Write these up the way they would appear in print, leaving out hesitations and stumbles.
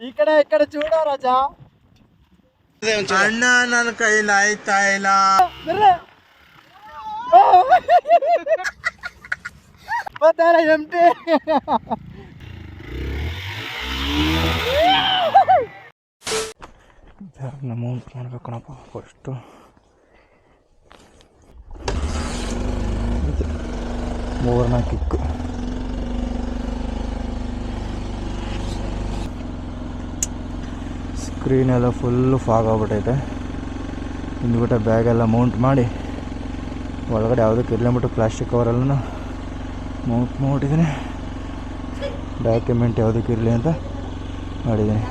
ఇక్కడ చూడ రాజా ಅಣ್ಣ ನನ್ನ ಕೈಲಿ ಆಯ್ತಾ ಇಲ್ಲ. ಎಂಟಿ ಅಮೌಂಟ್ ಮಾಡ್ಬೇಕಣಪ್ಪ ಫಸ್ಟು. ಮೂರನೇ ಕಿಕ್ಕು ಸ್ಕ್ರೀನ್ ಎಲ್ಲ ಫುಲ್ಲು ಫಾಗ್ ಆಗ್ಬಿಟ್ಟೈತೆ. ಹಿಂದ್ಬಿಟ್ಟೆ ಬ್ಯಾಗೆಲ್ಲ ಮೌಂಟ್ ಮಾಡಿ ಒಳಗಡೆ ಯಾವುದಕ್ಕೆ ಇರಲಿಬಿಟ್ಟು ಪ್ಲಾಸ್ಟಿಕ್ ಕವರೆಲ್ಲ ಮೌಂಟ್ ಮಾಡಿದ್ದೀನಿ. ಡಾಕ್ಯುಮೆಂಟ್ ಯಾವುದಕ್ಕೆ ಇರಲಿ ಅಂತ ಮಾಡಿದ್ದೀನಿ.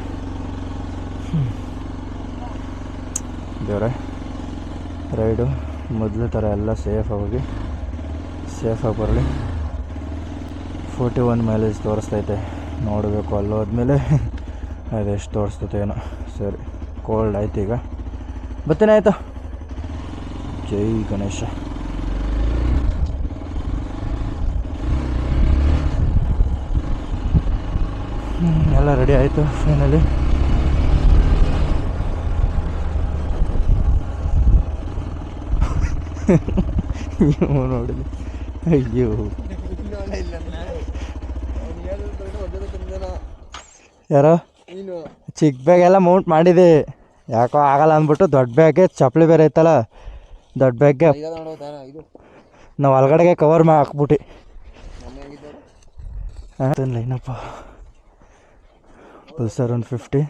ದೇವ್ರೆ ರೈಡು ಮೊದಲು ಥರ ಎಲ್ಲ ಸೇಫಾಗಿ ಬರಲಿ. 41 ಮೈಲೇಜ್ ತೋರಿಸ್ತೈತೆ, ನೋಡಬೇಕು ಅಲ್ಲೋದ್ಮೇಲೆ ಅದೆಷ್ಟು ತೋರಿಸ್ತೈತೆ ಏನೋ. ಸರಿ, ಕೋಲ್ಡ್ ಆಯ್ತು, ಈಗ ಬರ್ತೇನೆ ಆಯಿತಾ. ಜೈ ಗಣೇಶ. ಎಲ್ಲ ರೆಡಿ ಆಯಿತು ಫೈನಲಿ. ನೋಡಿದ್ವಿ, ಅಯ್ಯೋ ಯಾರೋ ಚಿಕ್ಕ ಬ್ಯಾಗ್ ಎಲ್ಲ ಮೌಂಟ್ ಮಾಡಿದೆ, ಯಾಕೋ ಆಗಲ್ಲ ಅಂದ್ಬಿಟ್ಟು ದೊಡ್ಡ ಬ್ಯಾಗ್ಗೆ ಚಪ್ಪಲಿ ಬೇರೆ ಐತಲ್ಲ, ದೊಡ್ಡ ಬ್ಯಾಗ್ಗೆ ನಾವು ಒಳಗಡೆಗೆ ಕವರ್ ಹಾಕ್ಬಿಟ್ಟು ಏನಪ್ಪ. Pulsar 150,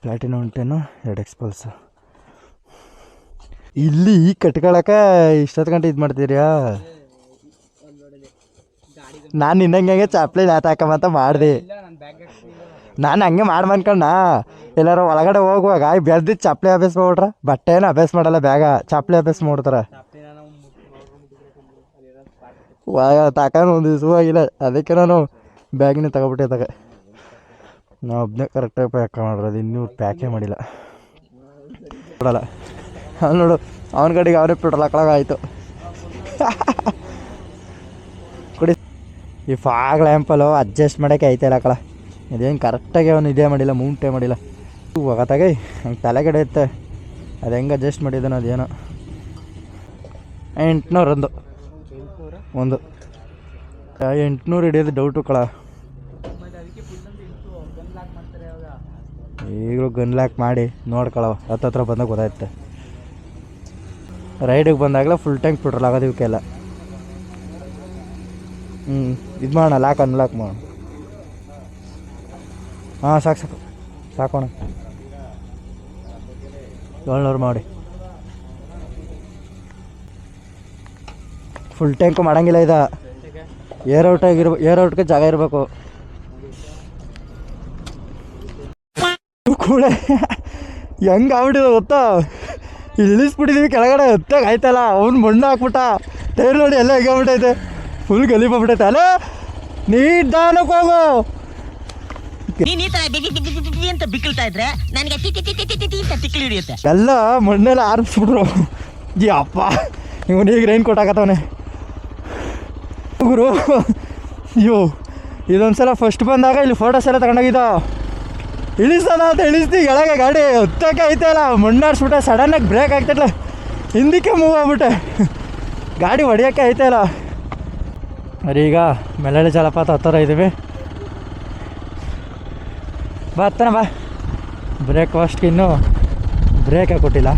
platinum 110, 2X Pulsar. ಇಲ್ಲಿ ಕಟ್ಕೊಳಕ್ಕೆ ಇಷ್ಟೊತ್ತು ಗಂಟೆ ಇದು ಮಾಡ್ತೀರ್ಯಾ? ನಾನು ನಿನ್ನಂಗೆ ಚಪ್ಪಲಿ ಹಾಕಂತ ಮಾಡಿದೆ. ನಾನು ಹಂಗೆ ಮಾಡ್ಮನ್ಕಣ್ಣ, ಎಲ್ಲಾರು ಒಳಗಡೆ ಹೋಗುವಾಗ ಬೆಳ್ದಿದ್ದು ಚಪ್ಪಲಿ ಅಭ್ಯಾಸ ಮಾಡ್ಬಿಟ್ರೆ ಬಟ್ಟೆನೂ ಅಭ್ಯಾಸ ಮಾಡಲ್ಲ, ಬ್ಯಾಗ ಚಪ್ಪಲಿ ಅಭ್ಯಾಸ ಮಾಡ್ತಾರೆ. ತಗೊಂಡು ಒಂದು ದಿವಸವಾಗಿಲ್ಲ, ಅದಕ್ಕೆ ನಾನು ಬ್ಯಾಗಿನ ತಗೊಬಿಟ್ಟೆ. ನಾವು ಒಬ್ಬನೇ ಕರೆಕ್ಟಾಗಿ ಪ್ಯಾಕ್ ಮಾಡಿರೋದು, ಇನ್ನೂ ಪ್ಯಾಕೇ ಮಾಡಿಲ್ಲ. ಕೊಡಲ್ಲ ಅವ್ನು ನೋಡು, ಅವನ ಕಡೆಗೆ ಅವನೇ ಪೆಟ್ರೋಲ್ ಹಾಕೊಳಗಾಯ್ತು. ಕುಡಿ. ಈ ಫಾಗ್ ಲ್ಯಾಂಪಲ್ಲೋ ಅಡ್ಜಸ್ಟ್ ಮಾಡೋಕ್ಕೆ ಐತೆ ಹಾಕಳ, ಇದೇನು ಕರೆಕ್ಟಾಗಿ ಅವನು ಇದೇ ಮಾಡಿಲ್ಲ, ಮೌಂಟೇ ಮಾಡಿಲ್ಲ. ಹೋಗತ್ತಾಗೆ ಹಂಗೆ ತಲೆಗಡೆ ಇತ್ತೆ, ಅದು ಹೆಂಗೆ ಅಡ್ಜಸ್ಟ್ ಮಾಡಿದ್ದಾನೆ ಅದೇನೋ. 800 ಒಂದು 800 ಹಿಡಿಯೋದು ಡೌಟು ಕಳ. ಈಗಲೂ ಗನ್ ಲಾಕ್ ಮಾಡಿ ನೋಡ್ಕೊಳವ, ಹತ್ತತ್ರ ಬಂದಾಗ ಗೊತ್ತಾಯ್ತೆ. ರೈಡಿಗೆ ಬಂದಾಗಲೇ ಫುಲ್ ಟ್ಯಾಂಕ್ ಪೆಟ್ರೋಲ್ ಆಗೋದು ಇವಕ್ಕೆಲ್ಲ. ಇದು ಮಾಡೋಣ, ಅನ್ಲಾಕ್ ಮಾಡೋಣ. ಹಾಂ ಸಾಕೋಣ. 700 ಮಾಡಿ. ಫುಲ್ ಟ್ಯಾಂಕು ಮಾಡೋಂಗಿಲ್ಲ, ಇದು ಏರ್ ಔಟ್ಗೆ ಜಾಗ ಇರಬೇಕು. ಕೂಡ ಹೆಂಗೆ ಆಗ್ಬಿಟ್ಟಿದೆ ಗೊತ್ತಾ, ಇಳಿಸ್ಬಿಟ್ಟಿದ್ದೀವಿ ಕೆಳಗಡೆ, ಹೊತ್ತಾಗ ಆಯ್ತಲ್ಲ. ಅವ್ನು ಮಣ್ಣು ಹಾಕ್ಬಿಟ್ಟ, ಟೈರ್ ನೋಡಿ ಎಲ್ಲ ಹೇಗಾಗ್ಬಿಟ್ಟೈತೆ, ಫುಲ್ ಗಲೀಪಾಗ್ಬಿಟ್ಟೈತೆ. ಅಲ್ಲ ನಿಧಾನಕ್ಕೆ ಹೋಗು. ಎಲ್ಲ ಮಣ್ಣೆಲ್ಲ ಆರಿಸ್ಬಿಟ್ರು. ಅಪ್ಪ ಇವನೀಗ ರೈನ್ ಕೋಟ್ ಹಾಕತ್ತವನೆ ಗುರು. ಅಯ್ಯೋ, ಇದೊಂದ್ಸಲ ಫಸ್ಟ್ ಬಂದಾಗ ಇಲ್ಲಿ ಫೋಟೋಸ್ ಎಲ್ಲ ತಗೊಂಡೋಗಿದ್ದ, ಇಳಿಸ್ತಾನ ಅಂತ ಇಳಿಸ್ತಿ ಕೆಳಗೆ ಗಾಡಿ ಹೊತ್ತಕ್ಕೆ ಐತಲ್ಲ, ಮಣ್ಣಾಡ್ಸ್ಬಿಟ್ಟೆ. ಸಡನ್ನಾಗಿ ಬ್ರೇಕ್ ಆಗ್ತಿಲ್ಲ, ಹಿಂದಕ್ಕೆ ಮೂವ್ ಆಗ್ಬಿಟ್ಟೆ, ಗಾಡಿ ಹೊಡಿಯೋಕ್ಕೆ ಐತಲ್ಲ. ಅರೆ ಈಗ ಮೆಲ್ಲಳ್ಳಿ ಜಲಪಾತ ಹತ್ತಿರ ಇದ್ದೀವಿ, ಬಾ ಹತ್ತನ ಬಾ. ಬ್ರೇಕ್ಫಾಸ್ಟ್ಗೆ ಇನ್ನೂ ಬ್ರೇಕ್ ಹಾಕ್ಕೊಟ್ಟಿಲ್ಲ,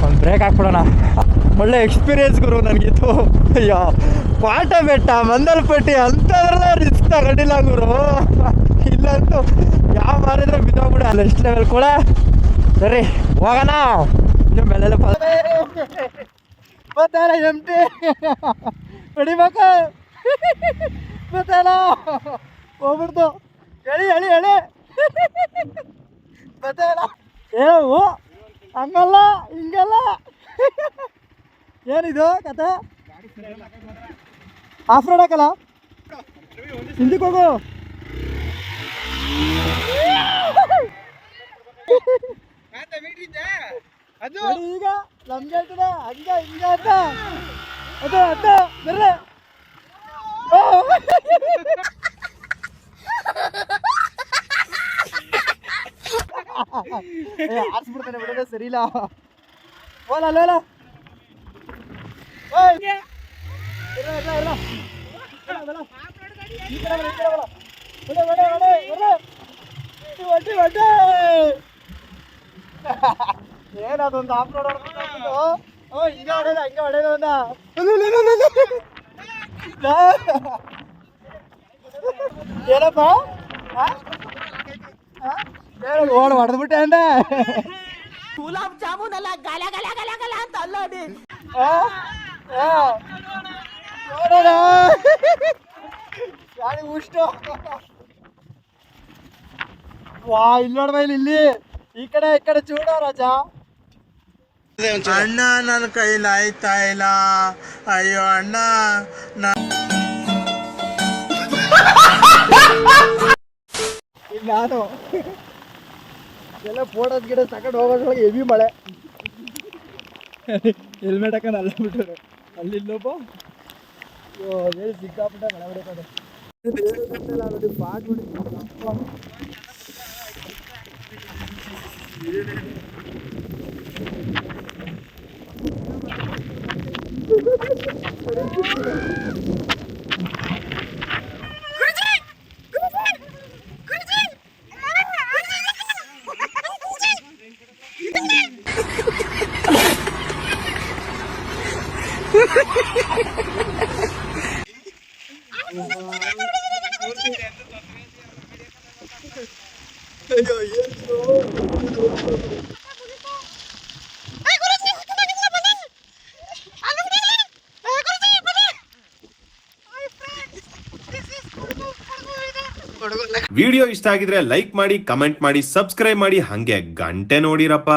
ಒಂದು ಬ್ರೇಕ್ ಹಾಕ್ಬಿಡೋಣ. ಒಳ್ಳೆ ಎಕ್ಸ್ಪೀರಿಯನ್ಸ್ ಗುರು ನನಗಿತ್ತು. ಅಯ್ಯೋ, ಪಾಟ ಬೆಟ್ಟ, ಮಂದಲ್ಪಟ್ಟಿ ಅಂಥದ್ರೆಲ್ಲ ರಿಸ್ಕ್ ತಗೊಂಡಿಲ್ಲ ಗುರು. ಇಲ್ಲಂತೂ ಯಾವ ಮಾರಿದ್ರೆ ಬಿದ್ದೋಗ್ಬಿಡ, ಅಲ್ಲಿ ಎಷ್ಟು ಲೆವೆಲ್ ಕೂಡ. ಸರಿ ಹೋಗೋಣ. ಇನ್ನು ಮೇಲೆಲ್ಲ ಬತ್ತಾರ ಎಂಟಿ ಹೊಡಿಬೇಕು, ಬತ್ತಾರ ಹೋಗ್ಬಿಡ್ತು. ಹೇಳಿ ಬತ್ತಾರ ಏವು ಹಂಗಲ್ಲ ಹಿಂಗಲ್ಲ. ಏನಿದು ಕತೆ? ಆಫ್ ರೋಡ್ ಹಾಕಲ್ಲ, ಹಿಂದಕ್ಕೆ ಹೋಗು. ಈಗ ನಮ್ಗೆ ಹೇಳ್ತದೆ ಹಂಗ ಹಿಂಗ ಅಂತ. ಅದು ಬರ್ರೆ ಆರಿಸ್ಬಿಡ್ತಾನೆ ಬಿಡೋದೇ ಸರಿ ಇಲ್ಲ. ಓಲ ಅಲ್ಲ ಓಯ್ ಇರ ಈ ಕಡೆ ಬಡ ಏನದೊಂದು ಆಫ್ ರೋಡ್ ಹಿಂಗೆ ಹೊಡೆದ ಒಂದ ಏನಪ್ಪ ಓಡ್ ಹೊಡೆದ್ಬಿಟ್ಟೆ ಅಂದ. ಗುಲಾಬ್ ಜಾಮೂನ್ ಅಲ್ಲ ಗಲ ಗಲ ಗಲ ಗಲ ಅಂತ ಅಲ್ಲೋಡಿ ನೋಡೋಣ ಯಾರು ಉಷ್ಟು ವಾ ಇಲ್ಲಿ ನೋಡ್ಬ ಇಲ್ಲಿ ಈ ಕಡೆ ಚೂಡ ರಾಜ. ಅಣ್ಣ ನನ್ನ ಕೈಲಿ ಆಯ್ತಾ ಇಲ್ಲ, ಅಯ್ಯೋ ಅಣ್ಣ. ಈಗ ನಾನು ಎಲ್ಲ ಫೋಟೋಸ್ ಗಿಡ ತಗೊಂಡು ಹೋಗೋದ್ರೊಳಗೆ ಹೆವಿ ಮಳೆ. ಹೆಲ್ಮೆಟ್ ಹಾಕೊಂಡು ಅಲ್ಲ ಬಿಟ್ಟರು ಅಲ್ಲಿ ಇಲ್ಲೊಬ್ಬ ಸಿಕ್ಕಾಪಟ್ಟೆ ಮಳೆ ಹೊಡಿತದೆ. ನೋಡಿ ಪಾಟ್ ವಿಡಿಯೋ ಇಷ್ಟ ಆಗಿದ್ರೆ ಲೈಕ್ ಮಾಡಿ, ಕಮೆಂಟ್ ಮಾಡಿ, ಸಬ್ಸ್ಕ್ರೈಬ್ ಮಾಡಿ, ಹಂಗೆ ಗಂಟೆ ನೋಡಿರಪ್ಪ.